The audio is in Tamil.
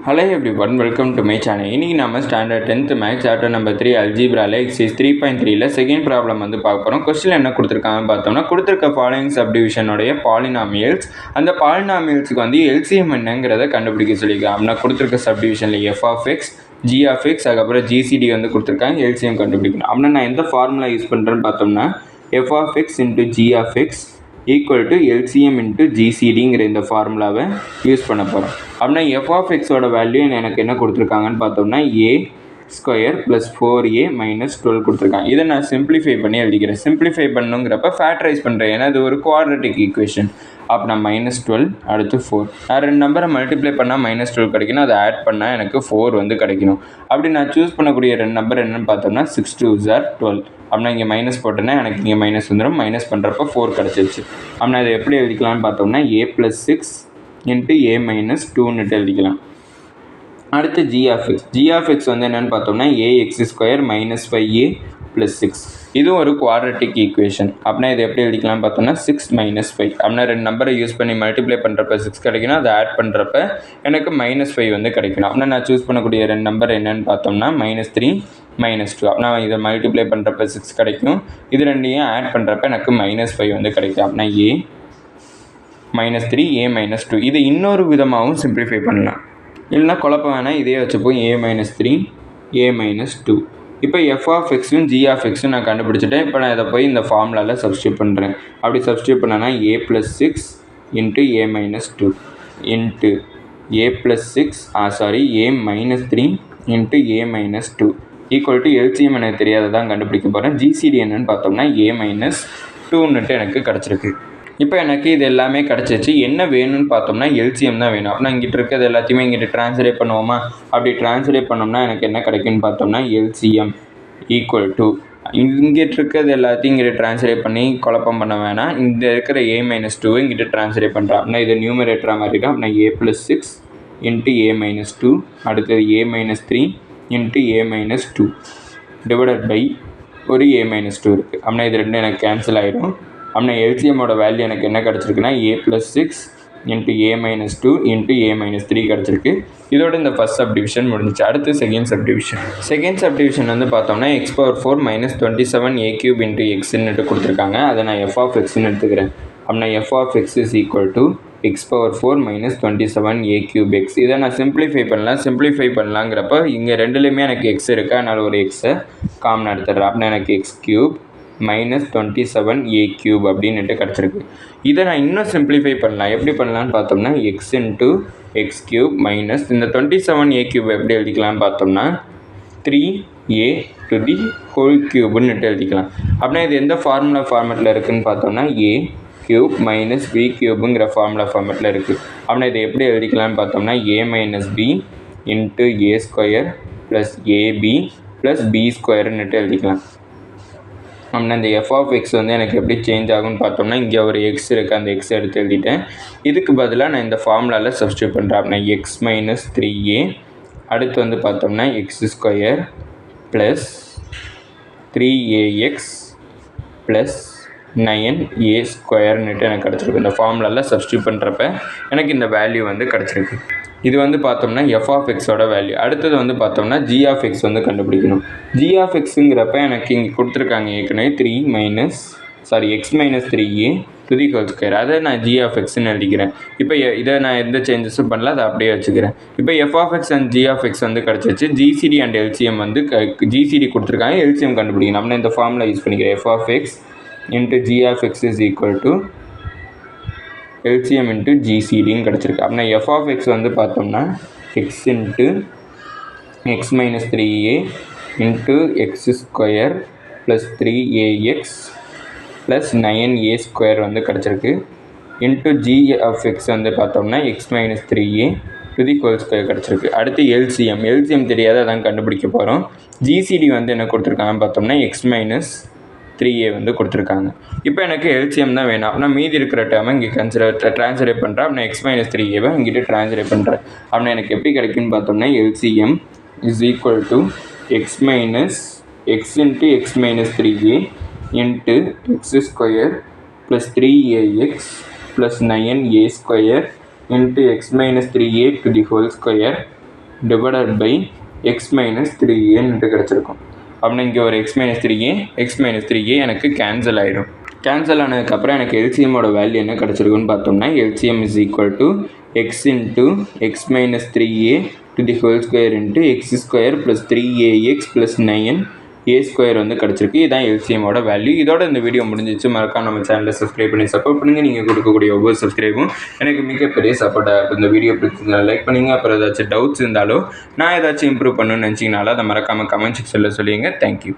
Hello everyone, welcome to my channel. இன்னைக்கு நாம standard 10th maths chapter number 3 அல்ஜீப்ரால எக்ஸைஸ் 3.3ல செகண்ட் ப்ராப்ளம் வந்து பார்க்க போறோம். क्वेश्चन என்ன கொடுத்திருக்காங்கன்னு பார்த்தோம்னா கொடுத்திருக்க ஃபாலோயிங் சப்டிவிஷனுடைய பாலினாமியல்ஸ் அந்த பாலினாமியல்ஸ்க்கு வந்து எல்சிஎம் என்னங்கறத கண்டுபிடிக்க சொல்லிருக்காங்க. அப்படினா கொடுத்திருக்க சப்டிவிஷன்ல f of x g of x அதுக்கப்புறம் gcd வந்து கொடுத்திருக்காங்க. எல்சிஎம் கண்டுபிடிக்கணும். அப்படினா நான் எந்த ஃபார்முலா யூஸ் பண்றேன்னு பார்த்தோம்னா f of x into g of x equal to LCM into GCDங்கிற இந்த ஃபார்முலாவை யூஸ் பண்ண போகிறோம். அப்படின்னா f of x ஓட வேல்யூ எனக்கு என்ன கொடுத்துருக்காங்கன்னு பார்த்தோம்னா a square plus 4a minus 12 கொடுத்துருக்காங்க. இதை நான் சிம்பிளிஃபை பண்ணி எழுதிக்கிறேன். சிம்பிளிஃபை பண்ணுங்கிறப்ப ஃபேக்டரைஸ் பண்ணுறேன், ஏன்னா இது ஒரு குவாட்ரட்டிக் ஈக்குவேஷன். அப்போ நான் -12 அடுத்து 4 நான் ரெண்டு நம்பரை மல்டிப்ளை பண்ணால் -12 கிடைக்கணும், அதை ஆட் பண்ணால் எனக்கு 4 வந்து கிடைக்கணும். அப்படி நான் சூஸ் பண்ணக்கூடிய ரெண்டு நம்பர் என்னென்னு பார்த்தோம்னா 6 2s are 12. அப்படின்னா இங்கே மைனஸ் போட்டோன்னா எனக்கு இங்கே மைனஸ் வந்துடும். மைனஸ் பண்ணுறப்ப 4 கிடச்சிருச்சு. அப்படின்னா அதை எப்படி எழுதிக்கலாம்னு பார்த்தோம்னா a + 6 இன்ட்டு a - 2ன்னுட்டு எழுதிக்கலாம். அடுத்து g of x வந்து என்னென்னு பார்த்தோம்னா ax² - 5a + 6. இதுவும் ஒரு குவாட்ரட்டிக் ஈக்குவேஷன். அப்படின்னா இதை எப்படி எழுதிக்கலாம்னு பார்த்தோம்னா 6 - 5. அப்படின்னா ரெண்டு நம்பரை யூஸ் பண்ணி மல்டிப்ளை பண்ணுறப்ப 6 கிடைக்கணும், அதை ஆட் பண்ணுறப்ப எனக்கு -5 வந்து கிடைக்கணும். அப்படின்னா நான் சூஸ் பண்ணக்கூடிய ரெண்டு நம்பர் என்னென்னு பார்த்தோம்னா -3 -2. அப்படின்னா இதை மல்டிப்ளை பண்ணுறப்ப 6 கிடைக்கும், இது ரெண்டையும் ஆட் பண்ணுறப்ப எனக்கு -5 வந்து கிடைக்கும். அப்படின்னா a -3 a - 2. இது இன்னொரு விதமாகவும் சிம்பிளிஃபை பண்ணலாம், இல்லைனா குழப்பம் வேணால் இதே வச்சுப்போம் a - 3 a - 2. இப்போ f of xயும் g of xயும் நான் கண்டுபிடிச்சிட்டேன். இப்போ நான் இதை போய் இந்த ஃபார்முலாவில் சப்ஸ்டியூட் பண்ணுறேன். அப்படி சப்ஸ்டியூட் பண்ணனா a + 6 into a - 2 into a + 6 a - 3 into a - 2 equal to LCM எனக்கு தெரியாததான் கண்டுபிடிக்க போகிறேன். ஜிசிடி என்னன்னு பார்த்தோம்னா a - 2ன்னுட்டு எனக்கு கிடச்சிருக்கு. இப்போ எனக்கு இது எல்லாமே கிடச்சிச்சு. என்ன வேணும்னு பார்த்தோம்னா எல்சிஎம் தான் வேணும். அப்படின்னா இங்கிட்ட இருக்கிறது எல்லாத்தையுமே இங்கிட்ட ட்ரான்ஸ்லேட் பண்ணுவோமா? அப்படி ட்ரான்ஸ்லேட் பண்ணோம்னா எனக்கு என்ன கிடைக்குன்னு பார்த்தோம்னா எல்சிஎம் ஈக்குவல் டு இங்கிட்ட இருக்கிறது எல்லாத்தையும் இங்கிட்ட ட்ரான்ஸ்லேட் பண்ணி குழப்பம் பண்ண வேணாம். இந்த இருக்கிற a - 2 இங்கிட்ட ட்ரான்ஸ்லேட் பண்ணுறேன். அப்படின்னா இது நியூமரேட்டராக மாறிடும். அப்படின்னா a + 6 இன்ட்டு a - 2 அடுத்தது a - 3 into a - 2 divided by ஒரு a - 2 இருக்குது. அப்படின்னா இது ரெண்டும் எனக்கு கேன்சல் ஆகிடும். அப்படின்னா எல்சிஎம்மோட வேல்யூ எனக்கு என்ன கிடச்சிருக்குன்னா a + 6 into a - 2 into a - 3 கிடச்சிருக்கு. இதோட இந்த ஃபஸ்ட் சப்டிவிஷன் முடிஞ்சிச்சு. அடுத்து செகண்ட் சப்டிவிஷன் வந்து பார்த்தோம்னா x⁴ - 27a³ இன்ட்டு எக்ஸ்ன்னுட்டு கொடுத்துருக்காங்க. அதை நான் f of xன்னு எடுத்துக்கிறேன். அப்படின்னா f of x is equal to x⁴ - 27a³ x. இதை நான் சிம்பிளிஃபை பண்ணலாங்கிறப்ப இங்கே ரெண்டுலேயுமே எனக்கு x இருக்கா, அதனால் ஒரு எக்ஸை காமன் எடுத்துடுறேன். அப்படின்னா எனக்கு x³ - 27a³ அப்படின்னுட்டு கிடச்சிருக்கு. இதை நான் இன்னும் சிம்பிளிஃபை பண்ணலாம். எப்படி பண்ணலான்னு பார்த்தோம்னா x இன்ட்டு x³ மைனஸ் இந்த 27a³ எப்படி எழுதிக்கலாம்னு பார்த்தோம்னா 3a⁴ எழுதிக்கலாம். அப்படின்னா இது எந்த ஃபார்மேட்டில் இருக்குதுன்னு பார்த்தோம்னா a³ - b³ ஃபார்மேட்டில் இருக்குது. அப்படின்னா இதை எப்படி எழுதிக்கலாம்னு பார்த்தோம்னா a - b into a² plus ab plus b² எழுதிக்கலாம். அப்படின்னா இந்த f of x வந்து எனக்கு எப்படி சேஞ்ச் ஆகும்னு பார்த்தோம்னா இங்கே ஒரு x இருக்குது, அந்த x எடுத்து எழுதிட்டேன். இதுக்கு பதிலாக நான் இந்த ஃபார்முலாவில் சப்ஸ்டியூட் பண்ணுறேன். அப்படின்னா x - 3a அடுத்து வந்து பார்த்தோம்னா x² plus 3ax plus 9a² எனக்கு கிடச்சிருக்கு. இந்த ஃபார்முலாவில் சப்ஸ்டியூட் பண்ணுறப்ப எனக்கு இந்த வேல்யூ வந்து கிடச்சிருக்கு. இது வந்து பார்த்தோம்னா f of xோட வேல்யூ. அடுத்தது வந்து பார்த்தோம்னா g of x வந்து கண்டுபிடிக்கணும். g of xங்கிறப்ப எனக்கு இங்கே கொடுத்துருக்காங்க ஏற்கனவே x - 3a². அதை நான் g of xன்னு எழுதிக்கிறேன். இப்போ இதை நான் எந்த சேஞ்சஸும் பண்ணல, அதை அப்படியே வச்சுக்கிறேன். இப்போ f of x and g of x வந்து கிடச்சிச்சு. ஜிசிடி அண்ட் எல்சிஎம் வந்து ஜிசிடி கொடுத்துருக்காங்க, எல்சிஎம் கண்டுபிடிக்கணும். அப்படின்னா இந்த ஃபார்முலா யூஸ் பண்ணிக்கிறேன். f of x into g of x is equal to LCM into ஜிசிடின்னு கிடச்சிருக்கு. அப்படின்னா f of x வந்து பார்த்தோம்னா x into x - 3a into x² plus 3ax plus 9a² வந்து கிடச்சிருக்கு. இன்ட்டு g of x வந்து பார்த்தோம்னா x - 3a² கிடச்சிருக்கு. அடுத்து எல்சிஎம் தெரியாத அதான் கண்டுபிடிக்க போகிறோம். ஜிசிடி வந்து என்ன கொடுத்துருக்காங்கன்னு பார்த்தோம்னா x - 3a வந்து கொடுத்துருக்காங்க. இப்போ எனக்கு எல்சிஎம் தான் வேணும். அப்படின்னா மீதி இருக்கிற டேர்மை இங்கே ட்ரான்ஸ்லேட் பண்ணுறேன். அப்படின்னா x - 3aவை இங்கிட்ட ட்ரான்ஸ்லேட் பண்ணுறேன். அப்படின்னா எனக்கு எப்படி கிடைக்குன்னு பார்த்தோம்னா LCM is equal to x into x - 3a into x² plus 3ax plus 9a² into x - 3a² divided by x minus 3ஏன்ட்டு கிடச்சிருக்கும். அப்படின்னா இங்கே ஒரு எக்ஸ் மைனஸ் 3ஏ எனக்கு கேன்சல் ஆகிடும். கேன்சல் ஆனதுக்கப்புறம் எனக்கு எல்சிஎம்மோட வேல்யூ என்ன கிடச்சிருக்குன்னு பார்த்தோம்னா LCM is equal to x into x minus 3ஏ to the whole square into x square plus 3ax plus 9a square வந்து கிடச்சிருக்கு. இதுதான் எல்சிஎம்மோட வேல்யூ. இதோட இந்த வீடியோ முடிஞ்சிச்சு. மறக்காம நம்ம சேனலை சப்ஸ்கிரைப் பண்ணி சப்போர்ட் பண்ணுங்கள். நீங்கள் கொடுக்கக்கூடிய ஒவ்வொரு சப்ஸ்கிரைபும் எனக்கு மிகப்பெரிய சப்போர்ட்டாக. இந்த வீடியோ பிடிச்சிருந்தா லைக் பண்ணுங்கள். அப்புறம் ஏதாச்சும் டவுட்ஸ் இருந்தாலோ நான் ஏதாச்சும் இம்ப்ரூவ் பண்ணணும்னு நினச்சிங்கனாலும் அதை மறக்காமல் கமெண்ட் செக்ஷனில் சொல்லிடுங்க. தேங்க்யூ.